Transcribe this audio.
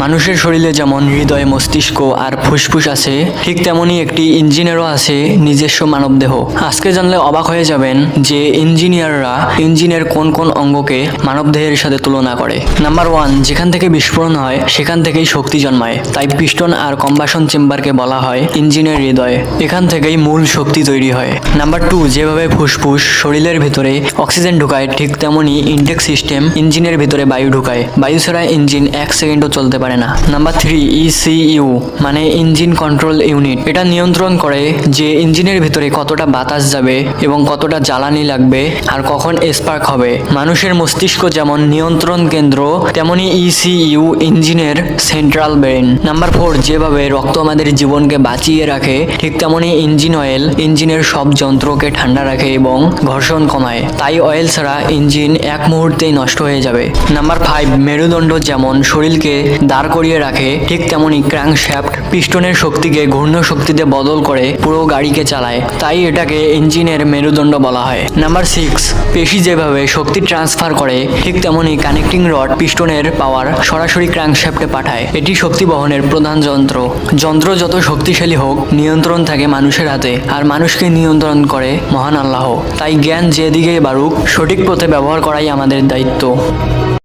মানুষের শরীরে যেমন হৃদয়, মস্তিষ্ক আর ফুসফুস আছে, ঠিক তেমনি একটি ইঞ্জিনেরও আছে নিজস্ব মানবদেহ। আজকে জানলে অবাক হয়ে যাবেন যে ইঞ্জিনিয়াররা ইঞ্জিনের কোন কোন অঙ্গকে মানবদেহের সাথে তুলনা করে। নাম্বার 1, যেখান থেকে বিস্ফোরণ হয় সেখান থেকেই শক্তি জন্মায়, তাই পিস্টন আর কম্বাসন চেম্বারকে বলা হয় ইঞ্জিনের হৃদয়। এখান থেকেই মূল শক্তি তৈরি হয়। নাম্বার 2, যেভাবে ফুসফুস শরীরের ভিতরে অক্সিজেন ঢুকায়, ঠিক তেমনি ইনটেক সিস্টেম ইঞ্জিনের ভিতরে বায়ু ঢুকায়। বায়ু ছাড়া ইঞ্জিন 1 সেকেন্ডও চলতে পারে না। নাম্বার 3, ECU মানে ইঞ্জিন কন্ট্রোল ইউনিট। এটা নিয়ন্ত্রণ করে যে ইঞ্জিনের ভিতরে কতটা বাতাস যাবে এবং কতটা জ্বালানি লাগবে আর কখন স্পার্ক হবে। মানুষের মস্তিষ্ক যেমন নিয়ন্ত্রণ কেন্দ্র, তেমনি ECU ইঞ্জিনের সেন্ট্রাল ব্রেন। নাম্বার 4, যেভাবে রক্ত আমাদের জীবনকে বাঁচিয়ে রাখে, ঠিক তেমনি ইঞ্জিন অয়েল ইঞ্জিনের সব যন্ত্রকে ঠান্ডা রাখে এবং ঘর্ষণ কমায়। তাই অয়েল ছাড়া ইঞ্জিন এক মুহূর্তেই নষ্ট হয়ে যাবে। নাম্বার 5, মেরুদণ্ড যেমন শরীরকে দাঁড় করিয়ে রাখে, ঠিক তেমনি ক্র্যাঙ্কশ্যাফট পিস্টনের শক্তিকে ঘূর্ণ শক্তিতে বদল করে পুরো গাড়িকে চালায়, তাই এটাকে ইঞ্জিনের মেরুদণ্ড বলা হয়। নাম্বার 6, পেশি যেভাবে শক্তি ট্রান্সফার করে, ঠিক তেমনি কানেক্টিং রড পিস্টনের পাওয়ার সরাসরি ক্র্যাঙ্কশ্যাফটে পাঠায়। এটি শক্তি বহনের প্রধান যন্ত্র। যন্ত্র যত শক্তিশালী হোক, নিয়ন্ত্রণ থাকে মানুষের হাতে, আর মানুষকে নিয়ন্ত্রণ করে মহান আল্লাহ। তাই জ্ঞান যেদিকেই বাড়ুক, সঠিক পথে ব্যবহার করাই আমাদের দায়িত্ব।